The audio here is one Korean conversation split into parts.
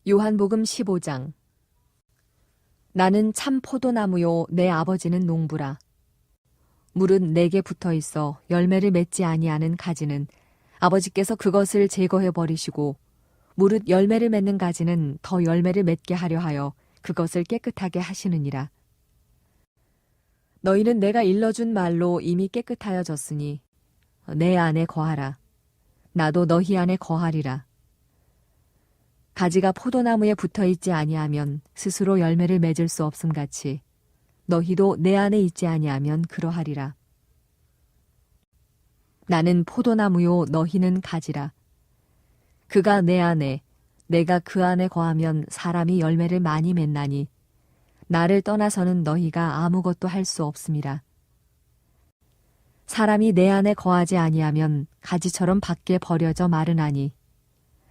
요한복음 15장. 나는 참 포도나무요 내 아버지는 농부라. 물은 내게 붙어 있어 열매를 맺지 아니하는 가지는 아버지께서 그것을 제거해 버리시고, 무릇 열매를 맺는 가지는 더 열매를 맺게 하려 하여 그것을 깨끗하게 하시느니라. 너희는 내가 일러준 말로 이미 깨끗하여졌으니 내 안에 거하라. 나도 너희 안에 거하리라. 가지가 포도나무에 붙어 있지 아니하면 스스로 열매를 맺을 수 없음 같이 너희도 내 안에 있지 아니하면 그러하리라. 나는 포도나무요 너희는 가지라. 그가 내 안에, 내가 그 안에 거하면 사람이 열매를 많이 맺나니 나를 떠나서는 너희가 아무것도 할 수 없음이라. 사람이 내 안에 거하지 아니하면 가지처럼 밖에 버려져 마르나니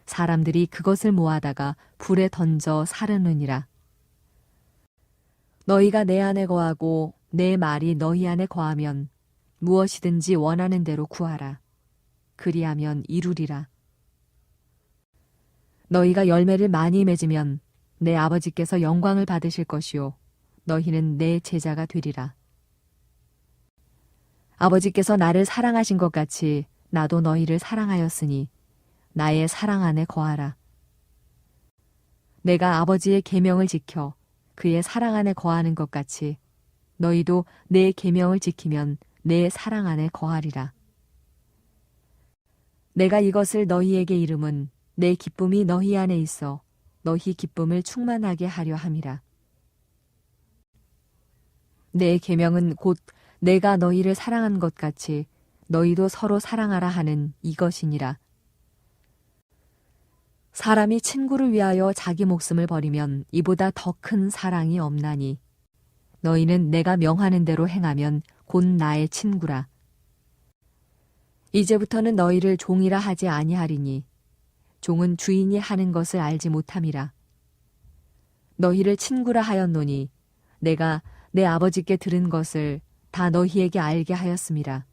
사람들이 그것을 모아다가 불에 던져 사르느니라. 너희가 내 안에 거하고 내 말이 너희 안에 거하면 무엇이든지 원하는 대로 구하라. 그리하면 이루리라. 너희가 열매를 많이 맺으면 내 아버지께서 영광을 받으실 것이요 너희는 내 제자가 되리라. 아버지께서 나를 사랑하신 것 같이 나도 너희를 사랑하였으니 나의 사랑 안에 거하라. 내가 아버지의 계명을 지켜 그의 사랑 안에 거하는 것 같이 너희도 내 계명을 지키면 내 사랑 안에 거하리라. 내가 이것을 너희에게 이름은 내 기쁨이 너희 안에 있어 너희 기쁨을 충만하게 하려 함이라. 내 계명은 곧 내가 너희를 사랑한 것 같이 너희도 서로 사랑하라 하는 이것이니라. 사람이 친구를 위하여 자기 목숨을 버리면 이보다 더 큰 사랑이 없나니 너희는 내가 명하는 대로 행하면 곧 나의 친구라. 이제부터는 너희를 종이라 하지 아니하리니 종은 주인이 하는 것을 알지 못함이라. 너희를 친구라 하였노니 내가 내 아버지께 들은 것을 다 너희에게 알게 하였음이라.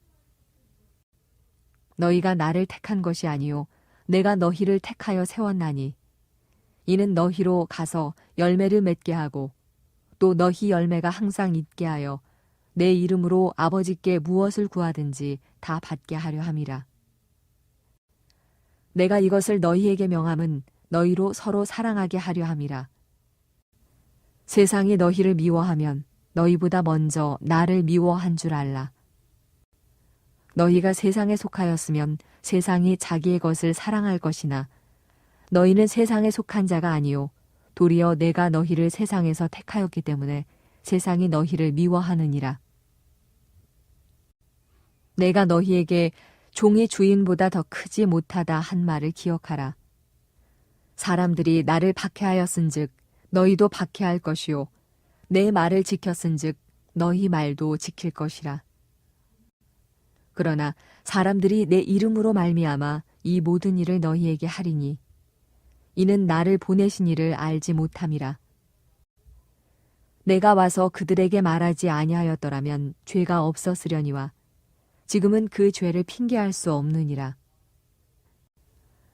너희가 나를 택한 것이 아니요 내가 너희를 택하여 세웠나니 이는 너희로 가서 열매를 맺게 하고 또 너희 열매가 항상 있게 하여 내 이름으로 아버지께 무엇을 구하든지 다 받게 하려 함이라. 내가 이것을 너희에게 명함은 너희로 서로 사랑하게 하려 함이라. 세상이 너희를 미워하면 너희보다 먼저 나를 미워한 줄 알라. 너희가 세상에 속하였으면 세상이 자기의 것을 사랑할 것이나 너희는 세상에 속한 자가 아니요 도리어 내가 너희를 세상에서 택하였기 때문에 세상이 너희를 미워하느니라. 내가 너희에게 종이 주인보다 더 크지 못하다 한 말을 기억하라. 사람들이 나를 박해하였은즉 너희도 박해할 것이요 내 말을 지켰은즉 너희 말도 지킬 것이라. 그러나 사람들이 내 이름으로 말미암아 이 모든 일을 너희에게 하리니 이는 나를 보내신 이를 알지 못함이라. 내가 와서 그들에게 말하지 아니하였더라면 죄가 없었으려니와 지금은 그 죄를 핑계할 수 없느니라.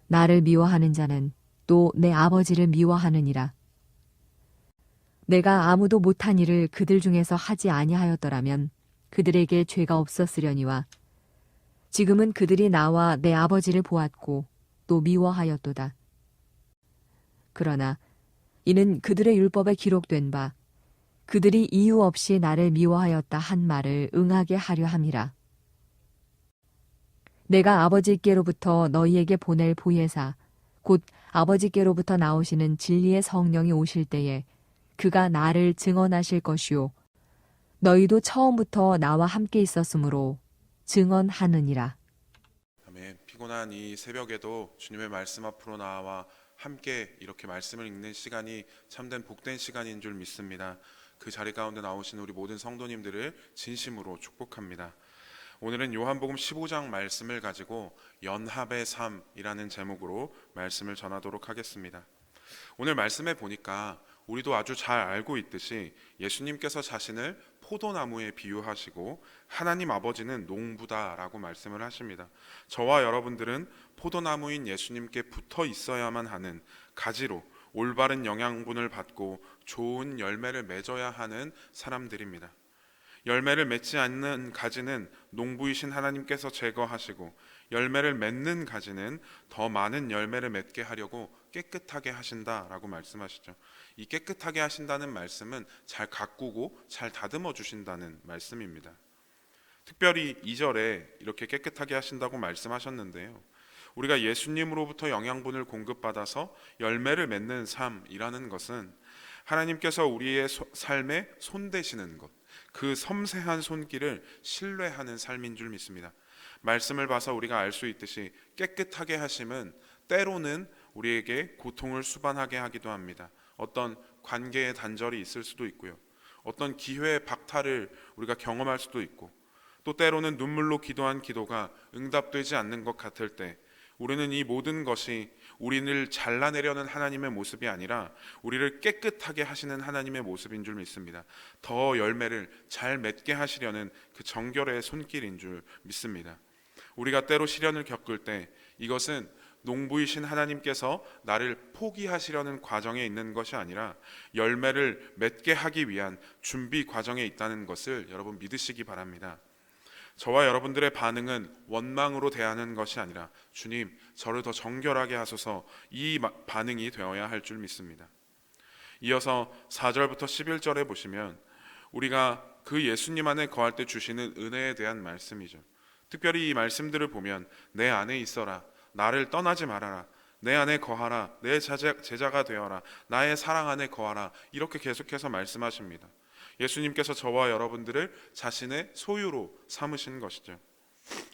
나를 미워하는 자는 또 내 아버지를 미워하느니라. 내가 아무도 못한 일을 그들 중에서 하지 아니하였더라면 그들에게 죄가 없었으려니와 지금은 그들이 나와 내 아버지를 보았고 또 미워하였도다. 그러나 이는 그들의 율법에 기록된 바 그들이 이유 없이 나를 미워하였다 한 말을 응하게 하려 함이라. 내가 아버지께로부터 너희에게 보낼 보혜사 곧 아버지께로부터 나오시는 진리의 성령이 오실 때에 그가 나를 증언하실 것이요 너희도 처음부터 나와 함께 있었으므로 증언하느니라. 아멘. 피곤한 이 새벽에도 주님의 말씀 앞으로 나와 함께 이렇게 말씀을 읽는 시간이 참된 복된 시간인 줄 믿습니다. 그 자리 가운데 나오신 우리 모든 성도님들을 진심으로 축복합니다. 오늘은 요한복음 15장 말씀을 가지고 연합의 삶이라는 제목으로 말씀을 전하도록 하겠습니다. 오늘 말씀에 보니까 우리도 아주 잘 알고 있듯이 예수님께서 자신을 포도나무에 비유하시고 하나님 아버지는 농부다라고 말씀을 하십니다. 저와 여러분들은 포도나무인 예수님께 붙어 있어야만 하는 가지로 올바른 영양분을 받고 좋은 열매를 맺어야 하는 사람들입니다. 열매를 맺지 않는 가지는 농부이신 하나님께서 제거하시고 열매를 맺는 가지는 더 많은 열매를 맺게 하려고 깨끗하게 하신다라고 말씀하시죠. 이 깨끗하게 하신다는 말씀은 잘 가꾸고 잘 다듬어 주신다는 말씀입니다. 특별히 2절에 이렇게 깨끗하게 하신다고 말씀하셨는데요. 우리가 예수님으로부터 영양분을 공급받아서 열매를 맺는 삶이라는 것은 하나님께서 우리의 삶에 손대시는 것, 그 섬세한 손길을 신뢰하는 삶인 줄 믿습니다. 말씀을 봐서 우리가 알 수 있듯이 깨끗하게 하심은 때로는 우리에게 고통을 수반하게 하기도 합니다. 어떤 관계의 단절이 있을 수도 있고요. 어떤 기회의 박탈을 우리가 경험할 수도 있고, 또 때로는 눈물로 기도한 기도가 응답되지 않는 것 같을 때 우리는 이 모든 것이 우리를 잘라내려는 하나님의 모습이 아니라 우리를 깨끗하게 하시는 하나님의 모습인 줄 믿습니다. 더 열매를 잘 맺게 하시려는 그 정결의 손길인 줄 믿습니다. 우리가 때로 시련을 겪을 때 이것은 농부이신 하나님께서 나를 포기하시려는 과정에 있는 것이 아니라 열매를 맺게 하기 위한 준비 과정에 있다는 것을 여러분 믿으시기 바랍니다. 저와 여러분들의 반응은 원망으로 대하는 것이 아니라 주님, 저를 더 정결하게 하소서, 이 반응이 되어야 할 줄 믿습니다. 이어서 4절부터 11절에 보시면 우리가 그 예수님 안에 거할 때 주시는 은혜에 대한 말씀이죠. 특별히 이 말씀들을 보면 내 안에 있어라, 나를 떠나지 말아라, 내 안에 거하라, 내 제자가 되어라, 나의 사랑 안에 거하라, 이렇게 계속해서 말씀하십니다. 예수님께서 저와 여러분들을 자신의 소유로 삼으신 것이죠.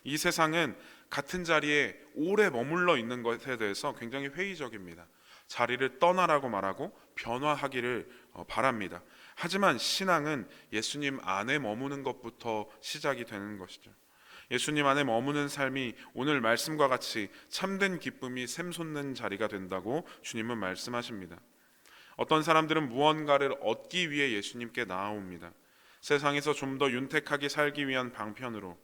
이 세상은 같은 자리에 오래 머물러 있는 것에 대해서 굉장히 회의적입니다. 자리를 떠나라고 말하고 변화하기를 바랍니다. 하지만 신앙은 예수님 안에 머무는 것부터 시작이 되는 것이죠. 예수님 안에 머무는 삶이 오늘 말씀과 같이 참된 기쁨이 샘솟는 자리가 된다고 주님은 말씀하십니다. 어떤 사람들은 무언가를 얻기 위해 예수님께 나아옵니다. 세상에서 좀 더 윤택하게 살기 위한 방편으로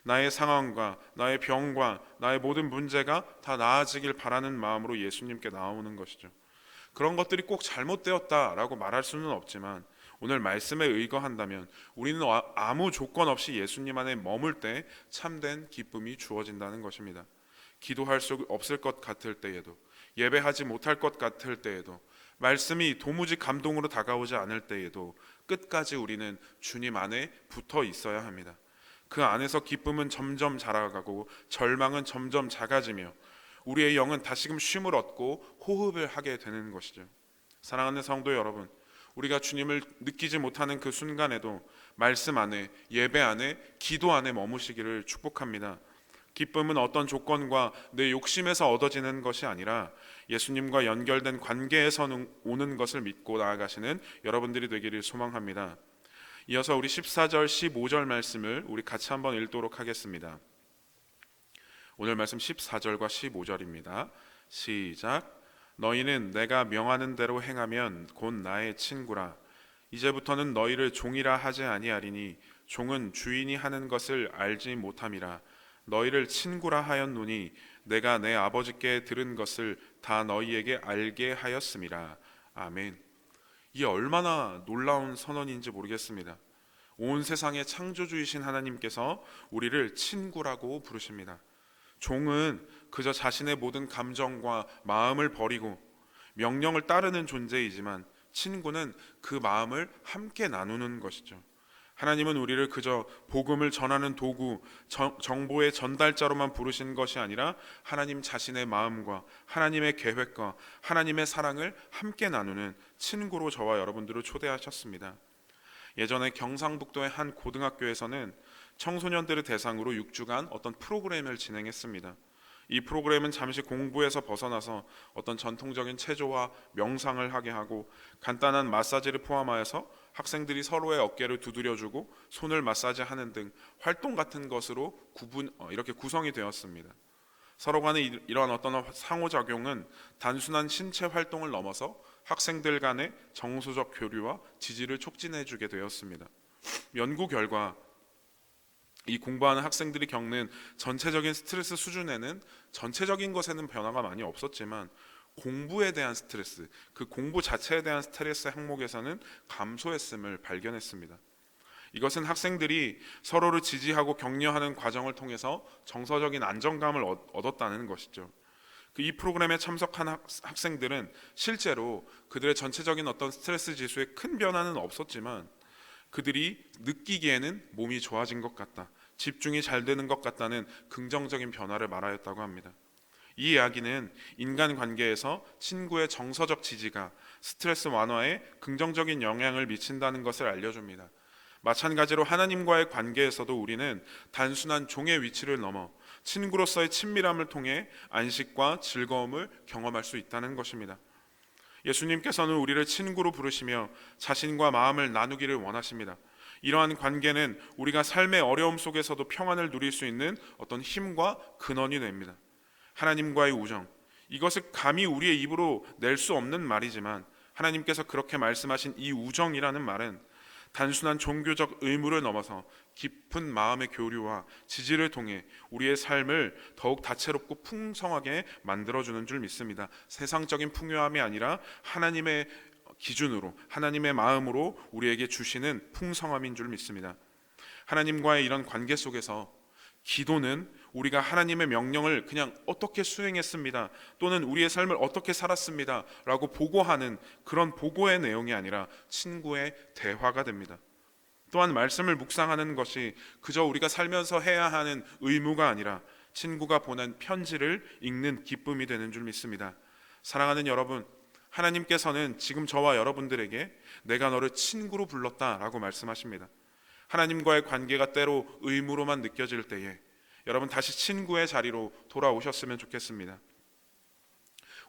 나의 상황과 나의 병과 나의 모든 문제가 다 나아지길 바라는 마음으로 예수님께 나오는 것이죠. 그런 것들이 꼭 잘못되었다라고 말할 수는 없지만 오늘 말씀에 의거한다면 우리는 아무 조건 없이 예수님 안에 머물 때 참된 기쁨이 주어진다는 것입니다. 기도할 수 없을 것 같을 때에도, 예배하지 못할 것 같을 때에도, 말씀이 도무지 감동으로 다가오지 않을 때에도 끝까지 우리는 주님 안에 붙어 있어야 합니다. 그 안에서 기쁨은 점점 자라가고 절망은 점점 작아지며 우리의 영은 다시금 쉼을 얻고 호흡을 하게 되는 것이죠. 사랑하는 성도 여러분, 우리가 주님을 느끼지 못하는 그 순간에도 말씀 안에, 예배 안에, 기도 안에 머무시기를 축복합니다. 기쁨은 어떤 조건과 내 욕심에서 얻어지는 것이 아니라 예수님과 연결된 관계에서 오는 것을 믿고 나아가시는 여러분들이 되기를 소망합니다. 이어서 우리 14절, 15절 말씀을 우리 같이 한번 읽도록 하겠습니다. 오늘 말씀 14절과 15절입니다. 시작. 너희는 내가 명하는 대로 행하면 곧 나의 친구라. 이제부터는 너희를 종이라 하지 아니하리니 종은 주인이 하는 것을 알지 못함이라. 너희를 친구라 하였노니 내가 내 아버지께 들은 것을 다 너희에게 알게 하였음이라. 아멘. 이게 얼마나 놀라운 선언인지 모르겠습니다. 온 세상의 창조주이신 하나님께서 우리를 친구라고 부르십니다. 종은 그저 자신의 모든 감정과 마음을 버리고 명령을 따르는 존재이지만 친구는 그 마음을 함께 나누는 것이죠. 하나님은 우리를 그저 복음을 전하는 도구, 정보의 전달자로만 부르신 것이 아니라 하나님 자신의 마음과 하나님의 계획과 하나님의 사랑을 함께 나누는 친구로 저와 여러분들을 초대하셨습니다. 예전에 경상북도의 한 고등학교에서는 청소년들을 대상으로 6주간 어떤 프로그램을 진행했습니다. 이 프로그램은 잠시 공부에서 벗어나서 어떤 전통적인 체조와 명상을 하게 하고 간단한 마사지를 포함하여서 학생들이 서로의 어깨를 두드려주고 손을 마사지하는 등 활동 같은 것으로 이렇게 구성이 되었습니다. 서로 간의 이러한 어떤 상호작용은 단순한 신체 활동을 넘어서 학생들 간의 정서적 교류와 지지를 촉진해주게 되었습니다. 연구 결과 이 공부하는 학생들이 겪는 전체적인 스트레스 수준에는 전체적인 것에는 변화가 많이 없었지만 공부에 대한 스트레스, 그 공부 자체에 대한 스트레스 항목에서는 감소했음을 발견했습니다. 이것은 학생들이 서로를 지지하고 격려하는 과정을 통해서 정서적인 안정감을 얻었다는 것이죠. 이 프로그램에 참석한 학생들은 실제로 그들의 전체적인 어떤 스트레스 지수에 큰 변화는 없었지만 그들이 느끼기에는 몸이 좋아진 것 같다, 집중이 잘 되는 것 같다는 긍정적인 변화를 말하였다고 합니다. 이 이야기는 인간관계에서 친구의 정서적 지지가 스트레스 완화에 긍정적인 영향을 미친다는 것을 알려줍니다. 마찬가지로 하나님과의 관계에서도 우리는 단순한 종의 위치를 넘어 친구로서의 친밀함을 통해 안식과 즐거움을 경험할 수 있다는 것입니다. 예수님께서는 우리를 친구로 부르시며 자신과 마음을 나누기를 원하십니다. 이러한 관계는 우리가 삶의 어려움 속에서도 평안을 누릴 수 있는 어떤 힘과 근원이 됩니다. 하나님과의 우정, 이것을 감히 우리의 입으로 낼 수 없는 말이지만 하나님께서 그렇게 말씀하신 이 우정이라는 말은 단순한 종교적 의무를 넘어서 깊은 마음의 교류와 지지를 통해 우리의 삶을 더욱 다채롭고 풍성하게 만들어주는 줄 믿습니다. 세상적인 풍요함이 아니라 하나님의 기준으로, 하나님의 마음으로 우리에게 주시는 풍성함인 줄 믿습니다. 하나님과의 이런 관계 속에서 기도는 우리가 하나님의 명령을 그냥 어떻게 수행했습니다, 또는 우리의 삶을 어떻게 살았습니다 라고 보고하는 그런 보고의 내용이 아니라 친구의 대화가 됩니다. 또한 말씀을 묵상하는 것이 그저 우리가 살면서 해야 하는 의무가 아니라 친구가 보낸 편지를 읽는 기쁨이 되는 줄 믿습니다. 사랑하는 여러분, 하나님께서는 지금 저와 여러분들에게 내가 너를 친구로 불렀다라고 말씀하십니다. 하나님과의 관계가 때로 의무로만 느껴질 때에 여러분 다시 친구의 자리로 돌아오셨으면 좋겠습니다.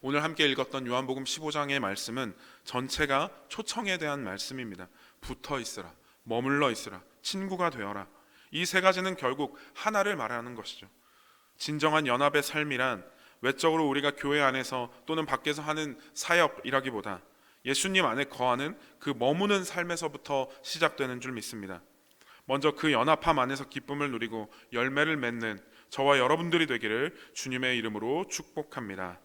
오늘 함께 읽었던 요한복음 15장의 말씀은 전체가 초청에 대한 말씀입니다. 붙어 있으라, 머물러 있으라, 친구가 되어라. 이 세 가지는 결국 하나를 말하는 것이죠. 진정한 연합의 삶이란 외적으로 우리가 교회 안에서 또는 밖에서 하는 사역이라기보다 예수님 안에 거하는 그 머무는 삶에서부터 시작되는 줄 믿습니다. 먼저 그 연합함 안에서 기쁨을 누리고 열매를 맺는 저와 여러분들이 되기를 주님의 이름으로 축복합니다.